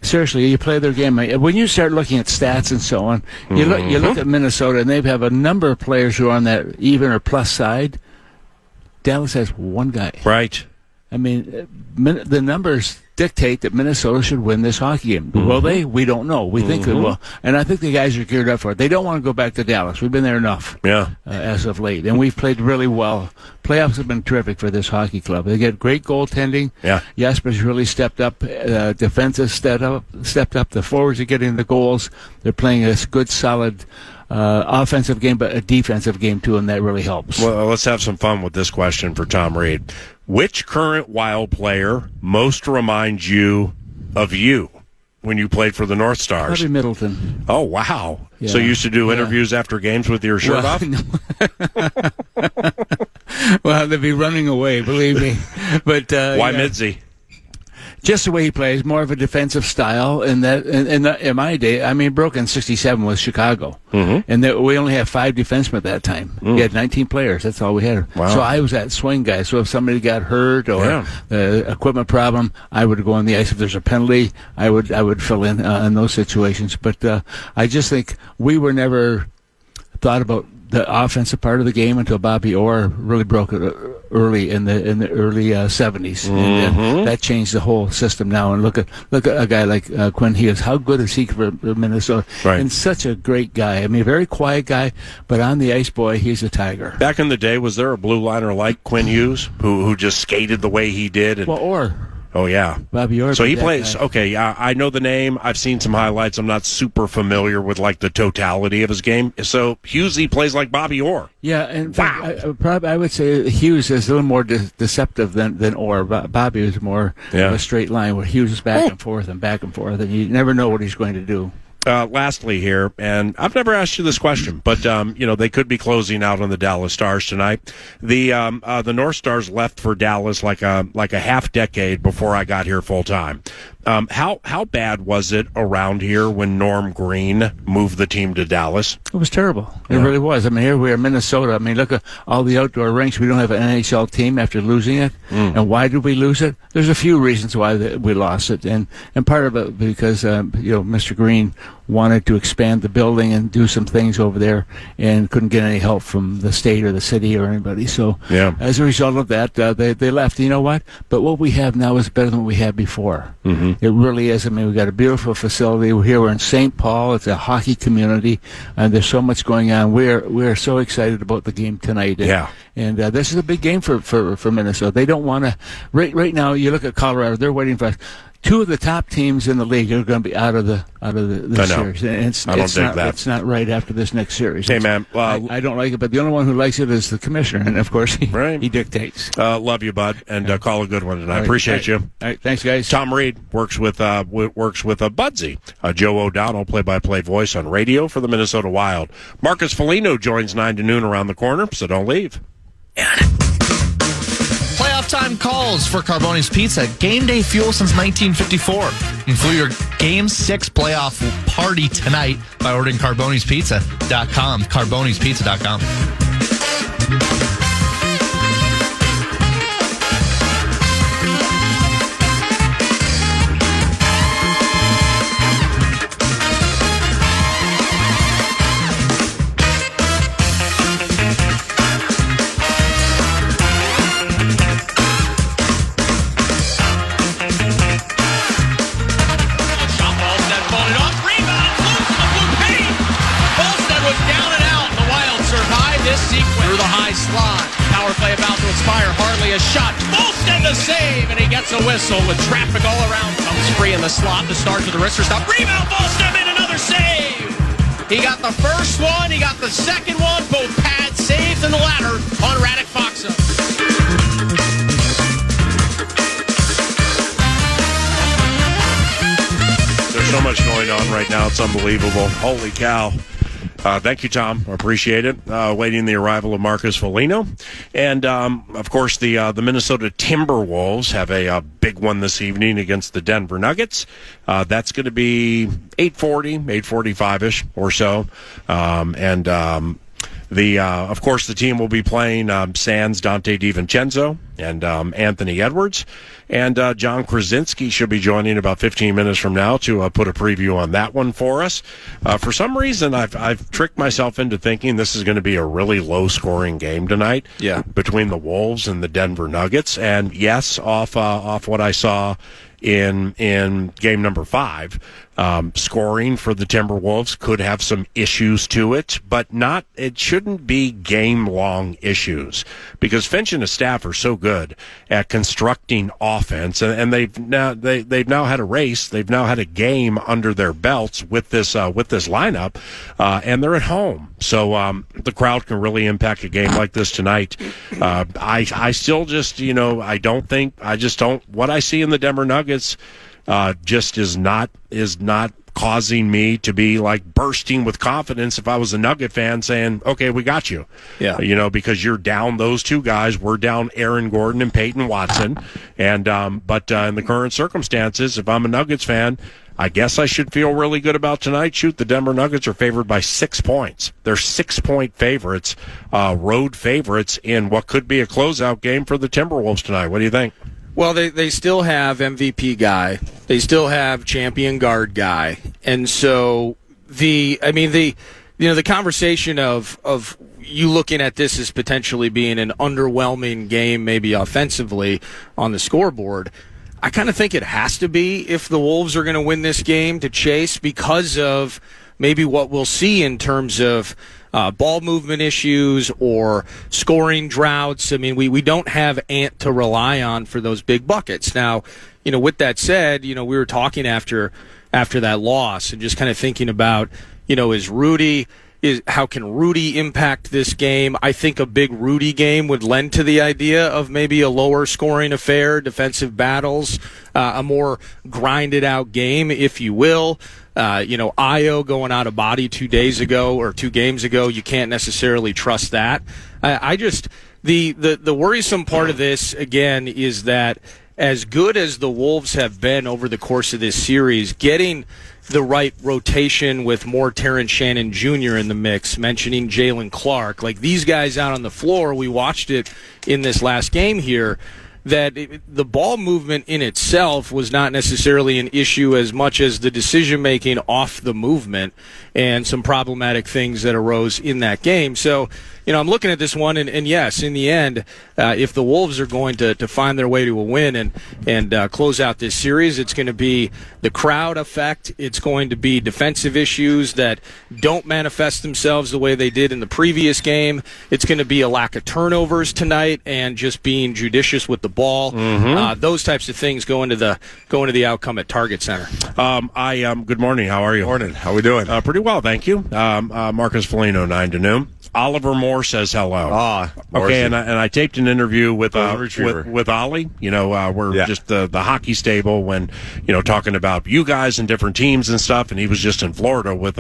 Seriously, you play their game. When you start looking at stats and so on, you look at Minnesota, and they have a number of players who are on that even or plus side. Dallas has one guy. Right. I mean, the numbers dictate that Minnesota should win this hockey game. Will they? We don't know. We think they will. And I think the guys are geared up for it. They don't want to go back to Dallas. We've been there enough as of late. And we've played really well. Playoffs have been terrific for this hockey club. They get great goaltending. Yeah. Jasper's really stepped up. Defensive stepped up. The forwards are getting the goals. They're playing a good, solid offensive game, but a defensive game, too, and that really helps. Well, let's have some fun with this question for Tom Reid. Which current Wild player most reminds you of you when you played for the North Stars? Probably Middleton. Oh, wow. Yeah. So you used to do interviews after games with your shirt off? No. Well, they'd be running away, believe me. But why Midzi? Just the way he plays, more of a defensive style. And that, in my day, I mean, broken 67 was Chicago, and we only had 5 defensemen at that time. We had 19 players. That's all we had. Wow. So I was that swing guy. So if somebody got hurt or equipment problem, I would go on the ice. If there's a penalty, I would fill in those situations. But I just think we were never thought about the offensive part of the game until Bobby Orr really broke it early in the early 70s, and that changed the whole system now. And look at a guy like Quinn Hughes. How good is he for Minnesota? Right. And such a great guy. I mean, a very quiet guy, but on the ice, boy, he's a tiger. Back in the day, was there a blue liner like Quinn Hughes who just skated the way he did? Well, Orr. Oh, yeah. Bobby Orr. So he plays, okay, I know the name. I've seen some highlights. I'm not super familiar with, like, the totality of his game. So Hughesy plays like Bobby Orr. Yeah, and I would say Hughes is a little more deceptive than Orr. Bobby was more of a straight line where Hughes is back and forth, and you never know what he's going to do. Lastly here, and I've never asked you this question, but they could be closing out on the Dallas Stars tonight. The North Stars left for Dallas like a half decade before I got here full time. How bad was it around here when Norm Green moved the team to Dallas? It was terrible. It really was. I mean, here we are in Minnesota. I mean, look at all the outdoor rinks. We don't have an NHL team after losing it. And why did we lose it? There's a few reasons why we lost it, and part of it because Mr. Green wanted to expand the building and do some things over there, and couldn't get any help from the state or the city or anybody. So as a result of that, they left. You know what? But what we have now is better than what we had before. It really is. I mean, we've got a beautiful facility. We're in St. Paul. It's a hockey community, and there's so much going on. We're so excited about the game tonight. And this is a big game for Minnesota. They don't want to. Right now, you look at Colorado. They're waiting for us. 2 of the top teams in the league are going to be out of the series. And it's not right after this next series. Hey, man. I don't like it, but the only one who likes it is the commissioner, and of course he dictates. Love you, bud, and call a good one tonight. Appreciate you. All right, thanks, guys. Tom Reid works with Budsy, Joe O'Donnell, play-by-play voice on radio for the Minnesota Wild. Marcus Foligno joins 9 to noon around the corner, so don't leave. Playoff time calls for Carboni's Pizza. Game day fuel since 1954. And for your Game 6 playoff party tonight by ordering Carboni'sPizza.com. Carboni'sPizza.com. A shot, Bolstead the save, and he gets a whistle with traffic all around. Comes free in the slot. The Stars with the wrister stop. Rebound, Bolstead made it save. He got the first one, he got the second one, both pad saves and the latter on Radek Faksa. There's so much going on right now. It's unbelievable. Holy cow. Thank you, Tom. I appreciate it. Waiting the arrival of Marcus Foligno. And, of course, the Minnesota Timberwolves have a big one this evening against the Denver Nuggets. That's going to be 8:40, 8:45-ish or so. Of course, the team will be playing sans Dante DiVincenzo and Anthony Edwards. And John Krasinski should be joining about 15 minutes from now to put a preview on that one for us. For some reason, I've tricked myself into thinking this is going to be a really low-scoring game tonight between the Wolves and the Denver Nuggets. And, yes, off what I saw in game number 5, scoring for the Timberwolves could have some issues to it, but it shouldn't be game-long issues because Finch and his staff are so good at constructing offense, and they've now had a race, they've now had a game under their belts with this lineup, and they're at home, so the crowd can really impact a game like this tonight. I still just what I see in the Denver Nuggets just is not causing me to be like bursting with confidence if I was a Nugget fan saying, okay, we got you. Yeah. Because you're down those two guys. We're down Aaron Gordon and Peyton Watson. And but in the current circumstances, if I'm a Nuggets fan, I guess I should feel really good about tonight. Shoot, the Denver Nuggets are favored by 6 points. They're 6-point favorites, road favorites in what could be a closeout game for the Timberwolves tonight. What do you think? Well, they still have MVP guy. They still have champion guard guy. And so the conversation of you looking at this as potentially being an underwhelming game, maybe offensively on the scoreboard, I kind of think it has to be if the Wolves are going to win this game to chase because of maybe what we'll see in terms of ball movement issues or scoring droughts. I mean, we don't have Ant to rely on for those big buckets. Now, with that said, we were talking after that loss and just kind of thinking about, how can Rudy impact this game? I think a big Rudy game would lend to the idea of maybe a lower scoring affair, defensive battles, a more grinded out game, if you will. Io going out of body 2 games ago, you can't necessarily trust that. The worrisome part of this, again, is that as good as the Wolves have been over the course of this series, getting the right rotation with more Terrence Shannon Jr. in the mix, mentioning Jalen Clark, like these guys out on the floor, we watched it in this last game here, that the ball movement in itself was not necessarily an issue as much as the decision-making off the movement and some problematic things that arose in that game. So, I'm looking at this one, and yes, in the end, if the Wolves are going to find their way to a win and close out this series, it's going to be the crowd effect. It's going to be defensive issues that don't manifest themselves the way they did in the previous game. It's going to be a lack of turnovers tonight and just being judicious with the ball. Mm-hmm. Those types of things go into the outcome at Target Center. Good morning. How are you? Morning. How we doing? Pretty well, thank you. Marcus Foligno, 9 to noon. Oliver Moore says hello. Okay, and I taped an interview with Ollie. We're just the hockey stable when talking about you guys and different teams and stuff. And he was just in Florida with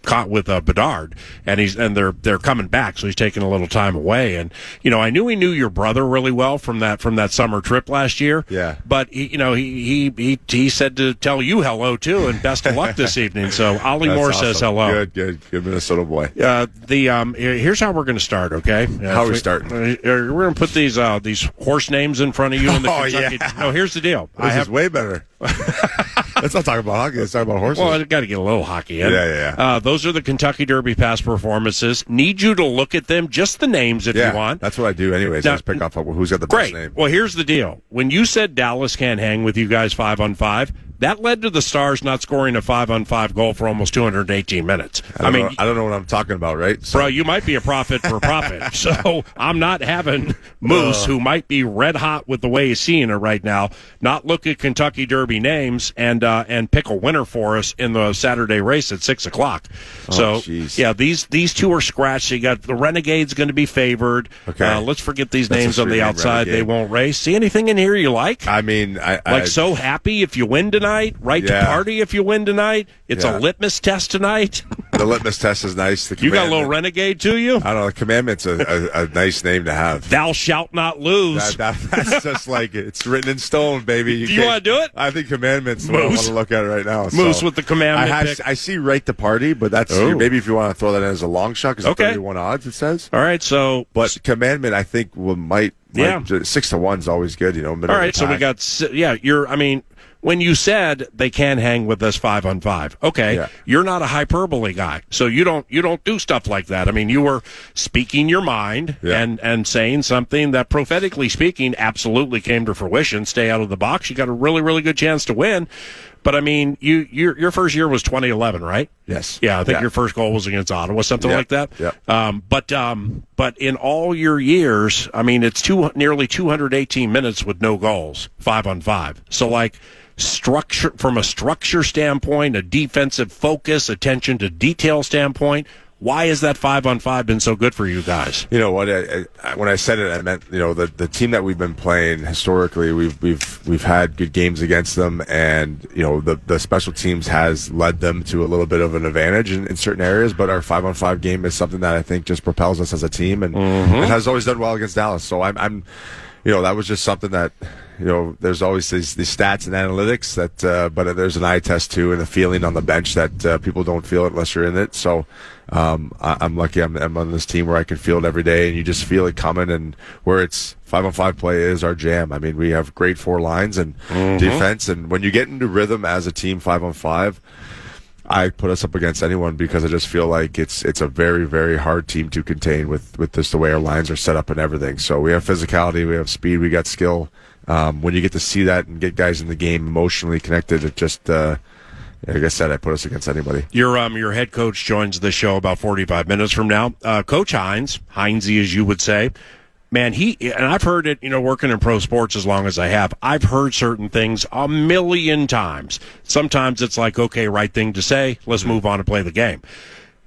Bedard, and they're coming back, so he's taking a little time away. And I knew he knew your brother really well from that summer trip last year. Yeah, but he said to tell you hello too, and best of luck this evening. So Ollie Moore says hello. Good Minnesota boy. Here's how we're going to start, okay? How are we starting? We're going to put these horse names in front of you in the Kentucky. Yeah. No, here's the deal. This is way better. Let's not talk about hockey. Let's talk about horses. Well, I've got to get a little hockey in. Yeah. Those are the Kentucky Derby past performances. Need you to look at them, just the names if you want. That's what I do anyways. I just pick off who's got the best name. Well, here's the deal. When you said Dallas can't hang with you guys 5-on-5, that led to the Stars not scoring a 5-on-5 goal for almost 218 minutes. I don't know what I'm talking about, right? So. Bro, you might be a prophet for profit. So I'm not having Moose, who might be red hot with the way he's seeing it right now, not look at Kentucky Derby names and pick a winner for us in the Saturday race at 6 o'clock. So, yeah, these two are scratched. You got the Renegades going to be favored. Okay. Let's forget these names on the outside. They won't race. See anything in here you like? I mean, so happy if you win tonight, to party if you win tonight. It's a litmus test tonight. The litmus test is nice. You got a little Renegade to you? I don't know. The Commandment's a nice name to have. Thou shalt not lose. That's just like it's written in stone, baby. Do you want to do it? I think Commandment's what I want to look at right now. Moose with the Commandment pick. I see right to party, but that's maybe if you want to throw that in as a long shot, because 31 odds it says. All right, so but Commandment I think might 6-1 is always good. All right, so we got when you said they can hang with us 5-on-5, you're not a hyperbole guy, so you don't do stuff like that. I mean, you were speaking your mind and saying something that, prophetically speaking, absolutely came to fruition. Stay out of the box. You got a really, really good chance to win. But I mean, your first year was 2011, right? Yes. Yeah, I think your first goal was against Ottawa, something like that. Yeah. But in all your years, I mean, it's nearly 218 minutes with no goals, 5-on-5. So structure, from a structure standpoint, a defensive focus, attention to detail standpoint, why has that 5-on-5 been so good for you guys? You know what? When I said it, I meant the team that we've been playing historically. We've had good games against them, and the special teams has led them to a little bit of an advantage in certain areas. But our 5-on-5 game is something that I think just propels us as a team, and it has always done well against Dallas. So I'm that was just something that. There's always these stats and analytics that, but there's an eye test too, and a feeling on the bench that people don't feel it unless you're in it. So I'm lucky I'm on this team where I can feel it every day, and you just feel it coming. And where it's 5-on-5 play is our jam. I mean, we have great 4 lines and defense, and when you get into rhythm as a team 5-on-5. I put us up against anyone because I just feel like it's a very, very hard team to contain with just the way our lines are set up and everything. So we have physicality, we have speed, we got skill. When you get to see that and get guys in the game emotionally connected, it just, like I said, I put us against anybody. Your head coach joins the show about 45 minutes from now. Coach Heinze, as you would say. Man, and I've heard it, working in pro sports as long as I have, I've heard certain things a million times. Sometimes it's like, okay, right thing to say, let's move on and play the game.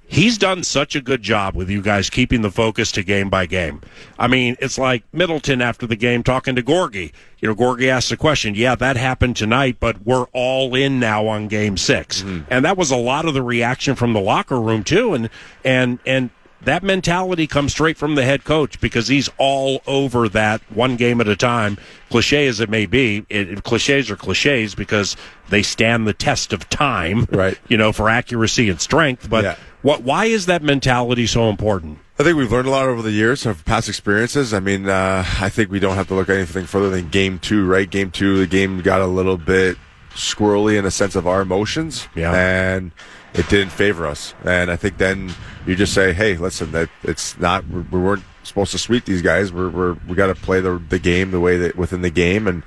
He's done such a good job with you guys keeping the focus to game by game. I mean, it's like Middleton after the game talking to Gorgie. Gorgie asked the question, that happened tonight, but we're all in now on game 6. And that was a lot of the reaction from the locker room, too. And that mentality comes straight from the head coach because he's all over that one game at a time. Cliche as it may be, cliches are cliches because they stand the test of time, right? For accuracy and strength. But why is that mentality so important? I think we've learned a lot over the years of past experiences. I mean, I think we don't have to look at anything further than game 2, right? Game 2, the game got a little bit squirrely in a sense of our emotions. Yeah. And it didn't favor us. And I think then you just say, hey, listen, that it's not, we weren't supposed to sweep these guys. We got to play the game the way that within the game.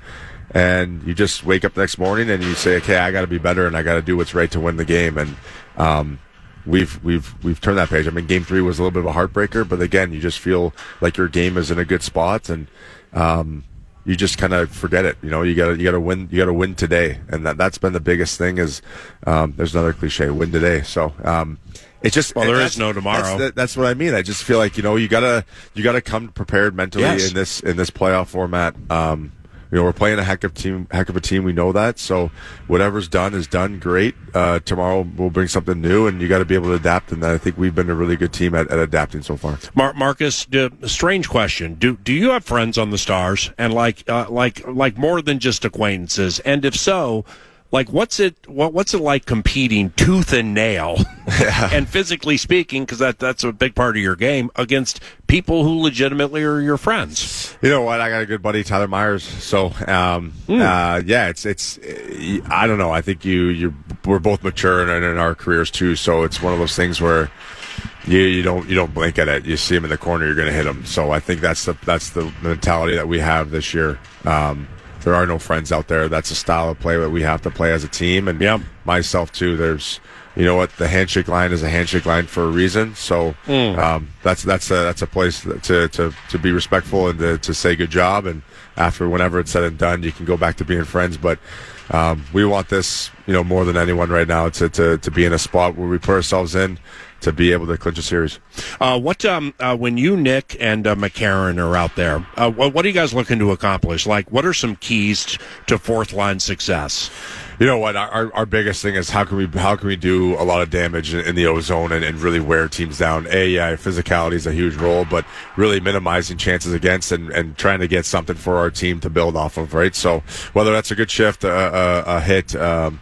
And you just wake up the next morning and you say, okay, I got to be better and I got to do what's right to win the game. And, we've turned that page. I mean, game 3 was a little bit of a heartbreaker, but again, you just feel like your game is in a good spot and, you just kind of forget it. You gotta win. You gotta win today, and that's been the biggest thing. Is there's another cliche: win today. So it's just there is no tomorrow. That's what I mean. I just feel like you gotta come prepared mentally in this playoff format. We're playing a heck of a team. We know that. So whatever's done is done. Great. Tomorrow we'll bring something new, and you got to be able to adapt. And I think we've been a really good team at adapting so far. Marcus, strange question. Do you have friends on the Stars, and like more than just acquaintances? And if so, what's it like competing tooth and nail and physically speaking, because that's a big part of your game, against people who legitimately are your friends? You know what? I got a good buddy, Tyler Myers. So, it's I don't know. I think we're both mature in our careers too. So it's one of those things where you don't blink at it. You see him in the corner, you're going to hit him. So I think that's the mentality that we have this year. there are no friends out there. That's a style of play that we have to play as a team, and myself too. There's, you know what, the handshake line is a handshake line for a reason. So that's a place to be respectful and to say good job. And after, whenever it's said and done, you can go back to being friends. But we want this, more than anyone right now, to be in a spot where we put ourselves in to be able to clinch a series. When you, Nick, and McCarron are out there, what are you guys looking to accomplish? Like, what are some keys to fourth line success? You know what? Our biggest thing is how can we do a lot of damage in the O-zone and really wear teams down. Physicality is a huge role, but really minimizing chances against and trying to get something for our team to build off of, right? So whether that's a good shift, a hit, an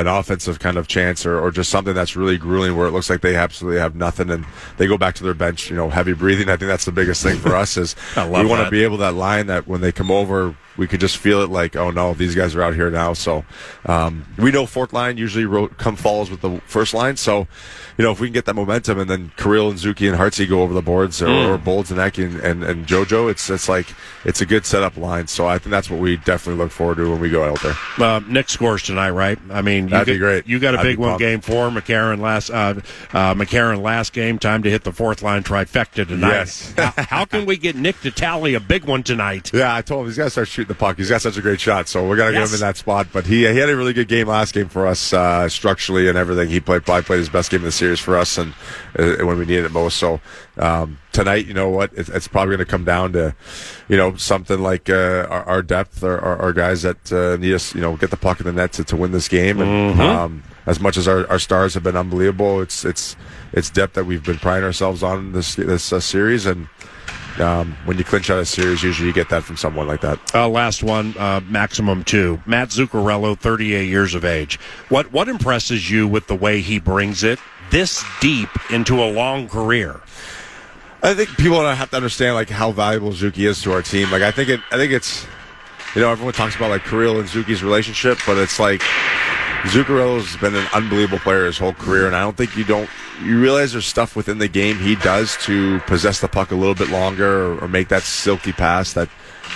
offensive kind of chance, or just something that's really grueling where it looks like they absolutely have nothing and they go back to their bench, heavy breathing. I think that's the biggest thing for us is we want to be able that line that when they come over, we could just feel it like, oh no, these guys are out here now. So we know fourth line usually follows with the first line. So, if we can get that momentum and then Kirill and Zuki and Hartsey go over the boards or Bolds and Eck and JoJo, it's a good setup line. So I think that's what we definitely look forward to when we go out there. Nick scores tonight, right? I mean, that'd be great. You got a big one, game 4. McCarron last game. Time to hit the fourth line trifecta tonight. Yes. How can we get Nick to tally a big one tonight? Yeah, I told him he's got to start shooting the puck. He's got such a great shot, so we're going to get him in that spot. But he had a really good game last game for us, structurally and everything. He probably played his best game of the series for us, and when we needed it most. So tonight, you know what? It's probably going to come down to, something like our depth, our guys that need us, get the puck in the net to win this game. And as much as our stars have been unbelievable, it's depth that we've been priding ourselves on this series. And when you clinch out a series, usually you get that from someone like that. Last one, maximum 2. Matt Zuccarello, 38 years of age. What impresses you with the way he brings it this deep into a long career? I think people have to understand how valuable Zuki is to our team. I think it's everyone talks about Kirill and Zuki's relationship, but it's Zuccarello's been an unbelievable player his whole career, and I don't think you realize there's stuff within the game he does to possess the puck a little bit longer or make that silky pass that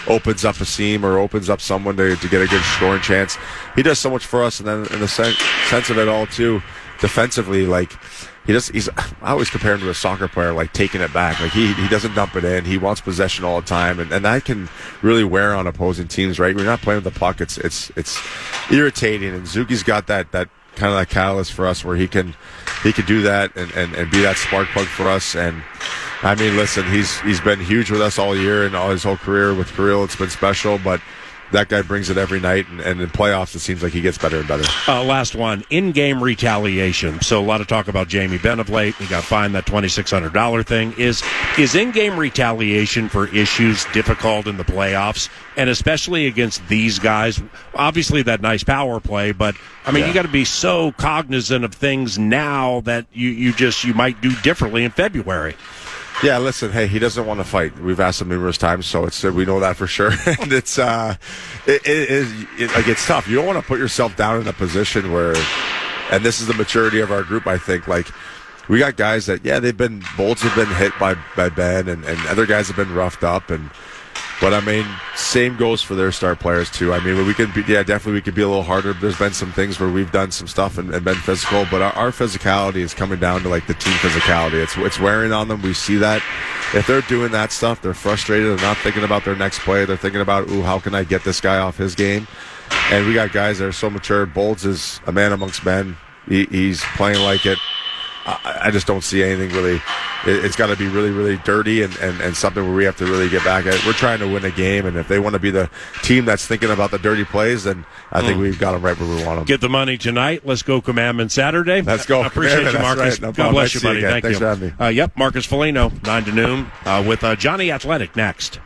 opens up a seam or opens up someone to get a good scoring chance. He does so much for us, and then in the sense of it all too, defensively, I always compare him to a soccer player, taking it back. He doesn't dump it in. He wants possession all the time, and that can really wear on opposing teams, right? We're not playing with the puck. It's irritating, and Zuki's got that kind of that catalyst for us where he can do that and be that spark plug for us. And I mean, listen, he's been huge with us all year and all his whole career with Kirill. It's been special, but that guy brings it every night, and in playoffs it seems like he gets better and better. Last one, in-game retaliation. So a lot of talk about Jamie Benn of late. He got fined that $2,600 thing. Is in-game retaliation for issues difficult in the playoffs, and especially against these guys? Obviously that nice power play, but I mean, you got to be so cognizant of things now that you might do differently in February. Yeah, listen, hey, he doesn't want to fight. We've asked him numerous times, so we know that for sure. And it's tough. You don't want to put yourself down in a position where, and this is the maturity of our group, I think. We got guys that, Bolts have been hit by Ben, and other guys have been roughed up, but I mean, same goes for their star players too. I mean, we could be a little harder. There's been some things where we've done some stuff and been physical, but our physicality is coming down to the team physicality. It's wearing on them. We see that. If they're doing that stuff, they're frustrated. They're not thinking about their next play. They're thinking about, how can I get this guy off his game? And we got guys that are so mature. Bolds is a man amongst men. He's playing like it. I just don't see anything really. It's got to be really, really dirty and something where we have to really get back at it. We're trying to win a game, and if they want to be the team that's thinking about the dirty plays, then I think we've got them right where we want them. Get the money tonight. Let's go Commandment Saturday. Let's go. I appreciate you, Marcus. Right. No God bless you, buddy. Thanks Thank you. for having me. Marcus Foligno, 9 to noon, with Johnny Athletic next.